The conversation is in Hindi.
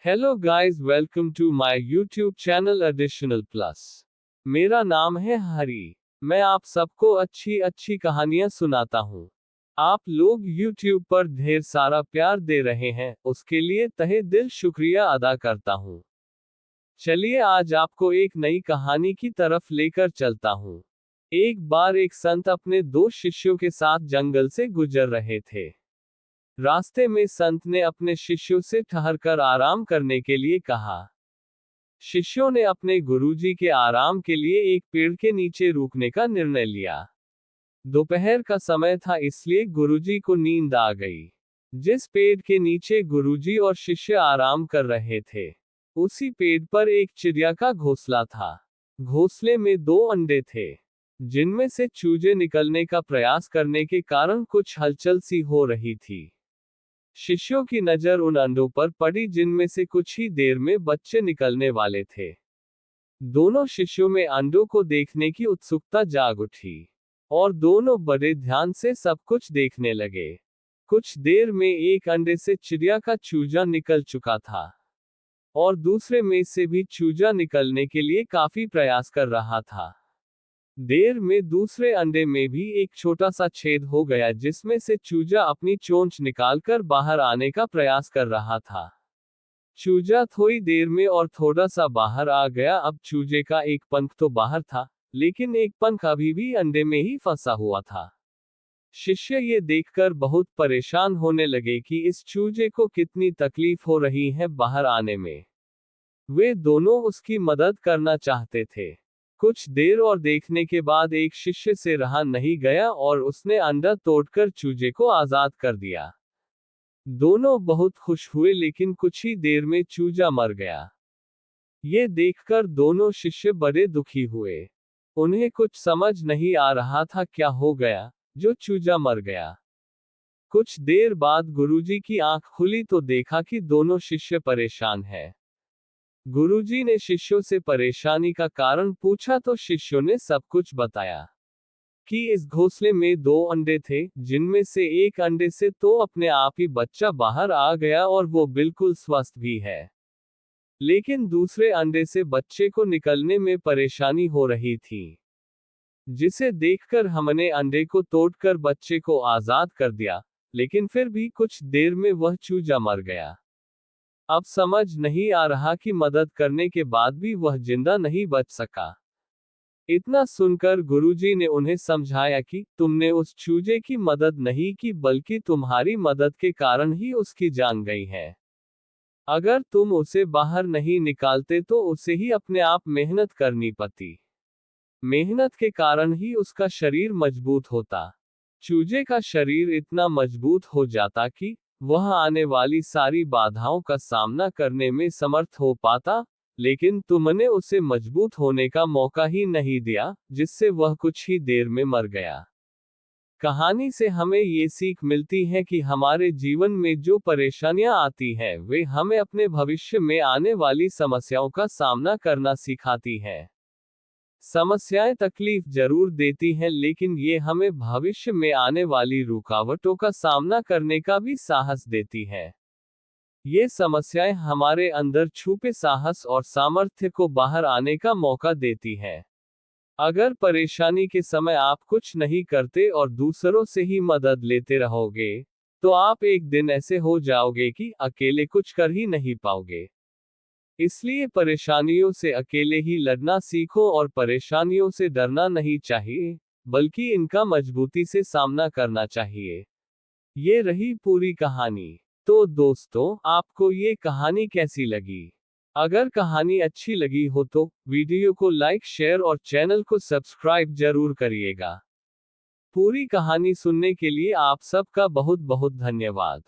Hello guys, welcome to my YouTube channel additional plus. मेरा नाम है हरी। मैं आप सबको अच्छी अच्छी कहानियां सुनाता हूं। आप लोग यूट्यूब पर ढेर सारा प्यार दे रहे हैं, उसके लिए तहे दिल शुक्रिया अदा करता हूं। चलिए आज आपको एक नई कहानी की तरफ लेकर चलता हूं। एक बार एक संत अपने दो शिष्यों के साथ जंगल से गुजर रहे थे। रास्ते में संत ने अपने शिष्यों से ठहरकर आराम करने के लिए कहा। शिष्यों ने अपने गुरुजी के आराम के लिए एक पेड़ के नीचे रुकने का निर्णय लिया। दोपहर का समय था, इसलिए गुरुजी को नींद आ गई। जिस पेड़ के नीचे गुरुजी और शिष्य आराम कर रहे थे, उसी पेड़ पर एक चिड़िया का घोंसला था। घोंसले में दो अंडे थे, जिनमें से चूजे निकलने का प्रयास करने के कारण कुछ हलचल सी हो रही थी। शिष्यों की नजर उन अंडों पर पड़ी, जिनमें से कुछ ही देर में बच्चे निकलने वाले थे। दोनों शिष्यों में अंडों को देखने की उत्सुकता जाग उठी, और दोनों बड़े ध्यान से सब कुछ देखने लगे। कुछ देर में एक अंडे से चिड़िया का चूजा निकल चुका था, और दूसरे में से भी चूजा निकलने के लिए काफी प्रयास कर रहा था। देर में दूसरे अंडे में भी एक छोटा सा छेद हो गया, जिसमें से चूजा अपनी चोंच निकालकर बाहर आने का प्रयास कर रहा था। चूजा थोड़ी देर में और थोड़ा सा बाहर आ गया। अब चूजे का एक पंख तो बाहर था, लेकिन एक पंख अभी भी अंडे में ही फंसा हुआ था। शिष्य ये देखकर बहुत परेशान होने लगे कि इस चूजे को कितनी तकलीफ हो रही है बाहर आने में। वे दोनों उसकी मदद करना चाहते थे। कुछ देर और देखने के बाद एक शिष्य से रहा नहीं गया और उसने अंडा तोड़कर चूजे को आजाद कर दिया। दोनों बहुत खुश हुए, लेकिन कुछ ही देर में चूजा मर गया। ये देखकर दोनों शिष्य बड़े दुखी हुए। उन्हें कुछ समझ नहीं आ रहा था क्या हो गया, जो चूजा मर गया। कुछ देर बाद गुरुजी की आंख खुली तो देखा कि दोनों शिष्य परेशान हैं। गुरुजी ने शिष्यों से परेशानी का कारण पूछा तो शिष्यों ने सब कुछ बताया कि इस घोंसले में दो अंडे थे, जिनमें से एक अंडे से तो अपने आप ही बच्चा बाहर आ गया और वो बिल्कुल स्वस्थ भी है, लेकिन दूसरे अंडे से बच्चे को निकलने में परेशानी हो रही थी, जिसे देखकर हमने अंडे को तोड़कर बच्चे को आजाद कर दिया, लेकिन फिर भी कुछ देर में वह चूजा मर गया। अब समझ नहीं आ रहा कि मदद करने के बाद भी वह जिंदा नहीं बच सका। इतना सुनकर गुरुजी ने उन्हें समझाया कि तुमने उस चूजे की मदद नहीं की, बल्कि तुम्हारी मदद के कारण ही उसकी जान गई है। अगर तुम उसे बाहर नहीं निकालते तो उसे ही अपने आप मेहनत करनी पड़ती। मेहनत के कारण ही उसका शरीर मजबूत होता। चूजे का शरीर इतना मजबूत हो जाता कि वह आने वाली सारी बाधाओं का सामना करने में समर्थ हो पाता, लेकिन तुमने उसे मजबूत होने का मौका ही नहीं दिया, जिससे वह कुछ ही देर में मर गया। कहानी से हमें ये सीख मिलती है कि हमारे जीवन में जो परेशानियां आती हैं, वे हमें अपने भविष्य में आने वाली समस्याओं का सामना करना सिखाती हैं। समस्याएं तकलीफ जरूर देती हैं, लेकिन ये हमें भविष्य में आने वाली रुकावटों का सामना करने का भी साहस देती हैं। ये समस्याएं हमारे अंदर छुपे साहस और सामर्थ्य को बाहर आने का मौका देती हैं। अगर परेशानी के समय आप कुछ नहीं करते और दूसरों से ही मदद लेते रहोगे, तो आप एक दिन ऐसे हो जाओगे कि अकेले कुछ कर ही नहीं पाओगे। इसलिए परेशानियों से अकेले ही लड़ना सीखो और परेशानियों से डरना नहीं चाहिए, बल्कि इनका मजबूती से सामना करना चाहिए। ये रही पूरी कहानी। तो दोस्तों, आपको ये कहानी कैसी लगी? अगर कहानी अच्छी लगी हो तो वीडियो को लाइक, शेयर और चैनल को सब्सक्राइब जरूर करिएगा। पूरी कहानी सुनने के लिए आप सबका बहुत बहुत धन्यवाद।